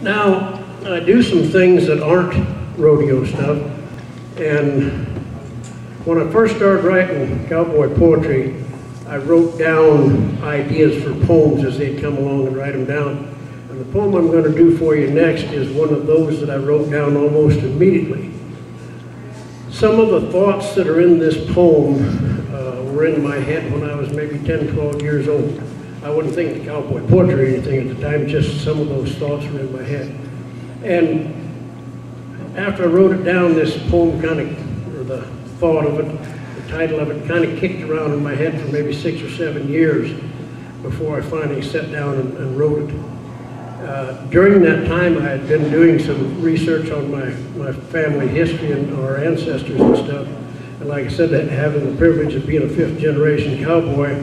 Now, I do some things that aren't rodeo stuff, and when I first started writing cowboy poetry, I wrote down ideas for poems as they'd come along and write them down. And the poem I'm going to do for you next is one of those that I wrote down almost immediately. Some of the thoughts that are in this poem were in my head when I was maybe 10, 12 years old. I wouldn't think of cowboy poetry or anything at the time, just some of those thoughts were in my head. And after I wrote it down, this poem kind of, or the thought of it, the title of it, kind of kicked around in my head for maybe 6 or 7 years before I finally sat down and wrote it. During that time, I had been doing some research on my family history and our ancestors and stuff. And like I said, having the privilege of being a 5th generation cowboy,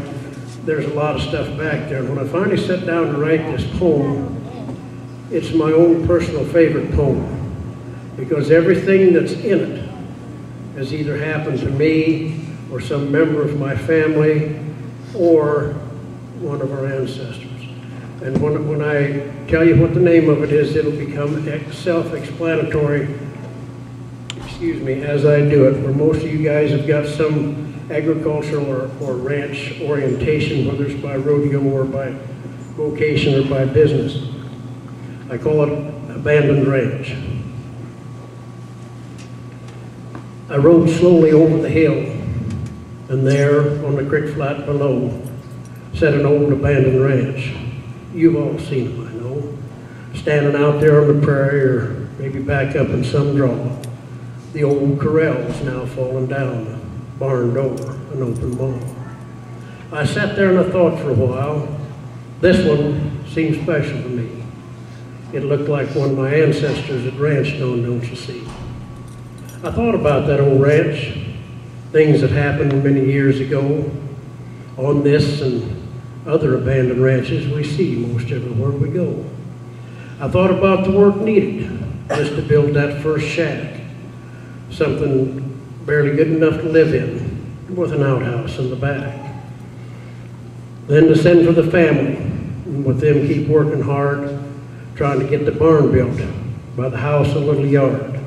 there's a lot of stuff back there. And when I finally sat down to write this poem, it's my own personal favorite poem, because everything that's in it has either happened to me or some member of my family or one of our ancestors. And when I tell you what the name of it is, it'll become self-explanatory, excuse me, as I do it, where most of you guys have got some agricultural or ranch orientation, whether it's by rodeo or by vocation or by business. I call it Abandoned Ranch. I rode slowly over the hill, and there, on the creek flat below, sat an old abandoned ranch. You've all seen them, I know. Standing out there on the prairie, or maybe back up in some draw. The old corral's now fallen down, barn door, an open maw. I sat there and I thought for a while, this one seemed special to me. It looked like one of my ancestors had ranched on, don't you see? I thought about that old ranch, things that happened many years ago. On this and other abandoned ranches we see most everywhere we go. I thought about the work needed just to build that first shack, something barely good enough to live in, with an outhouse in the back. Then to send for the family, and with them keep working hard, trying to get the barn built. By the house, a little yard.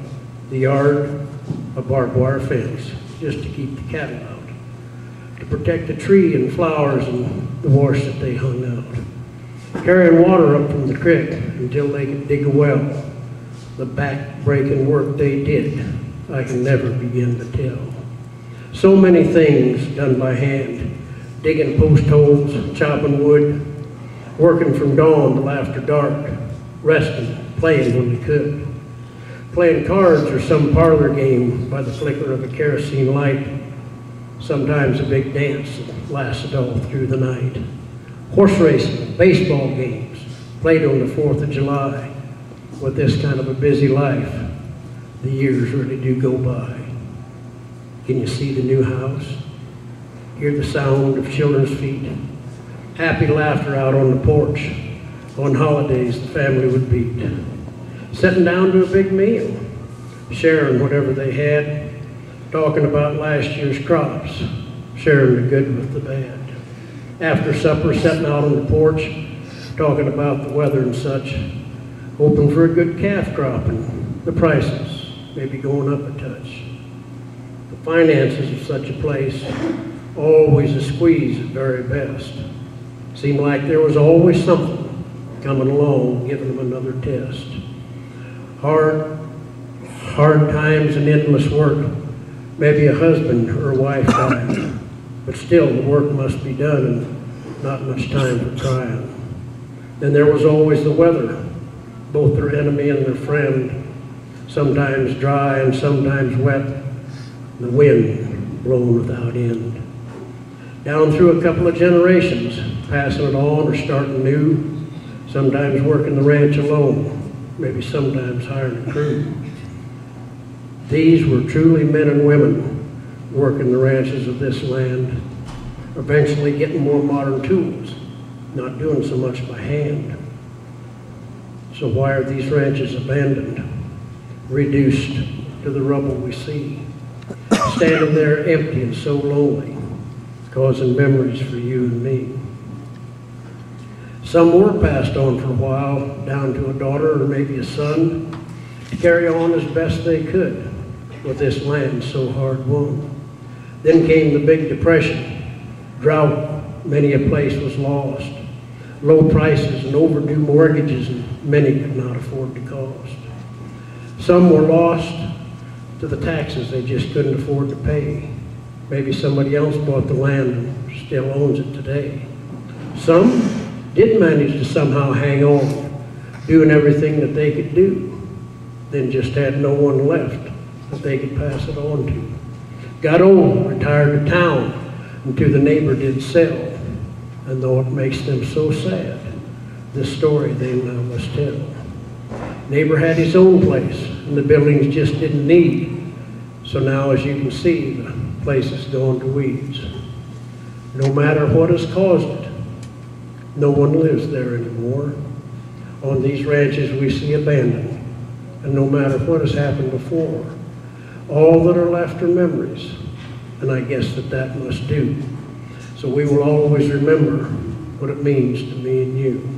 The yard, a barbed wire fence, just to keep the cattle out. To protect the tree and flowers and the wash that they hung out. Carrying water up from the creek until they could dig a well. The back-breaking work they did, I can never begin to tell. So many things done by hand, digging post holes, chopping wood, working from dawn till after dark, resting, playing when they could, playing cards or some parlor game by the flicker of a kerosene light, sometimes a big dance that lasted all through the night, horse racing, baseball games, played on the 4th of July. With this kind of a busy life, the years really do go by. Can you see the new house? Hear the sound of children's feet? Happy laughter out on the porch. On holidays, the family would meet. Sitting down to a big meal, sharing whatever they had, talking about last year's crops, sharing the good with the bad. After supper, sitting out on the porch, talking about the weather and such, hoping for a good calf crop and the prices maybe going up a touch. The finances of such a place, always a squeeze at very best. Seemed like there was always something coming along, giving them another test. Hard times and endless work. Maybe a husband or a wife died, but still the work must be done and not much time for crying. Then there was always the weather, both their enemy and their friend, sometimes dry and sometimes wet, the wind blowing without end. Down through a couple of generations, passing it on or starting new, sometimes working the ranch alone, maybe sometimes hiring a crew. These were truly men and women working the ranches of this land, eventually getting more modern tools, not doing so much by hand. So why are these ranches abandoned, reduced to the rubble we see, standing there empty and so lonely, causing memories for you and me? Some were passed on for a while, down to a daughter or maybe a son, to carry on as best they could with this land so hard won. Then came the Big Depression, drought, many a place was lost, low prices and overdue mortgages, and many could not afford the cost. Some were lost to the taxes they just couldn't afford to pay. Maybe somebody else bought the land and still owns it today. Some did manage to somehow hang on, doing everything that they could do, then just had no one left that they could pass it on to. Got old, retired to town, and to the neighbor did sell. And though it makes them so sad, this story they now must tell. Neighbor had his own place, and the buildings just didn't need. So now, as you can see, the place has gone to weeds. No matter what has caused it, no one lives there anymore. On these ranches we see abandoned, and no matter what has happened before, all that are left are memories, and I guess that must do. So we will always remember what it means to me and you.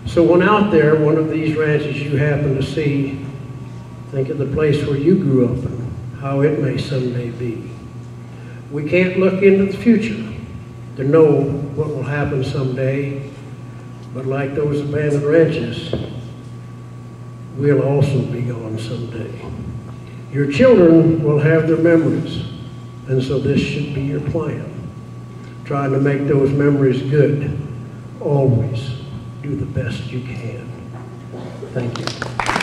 So when out there, one of these ranches you happen to see, think of the place where you grew up and how it may someday be. We can't look into the future to know what will happen someday, but like those abandoned ranches, we'll also be gone someday. Your children will have their memories, and so this should be your plan. Trying to make those memories good. Always do the best you can. Thank you.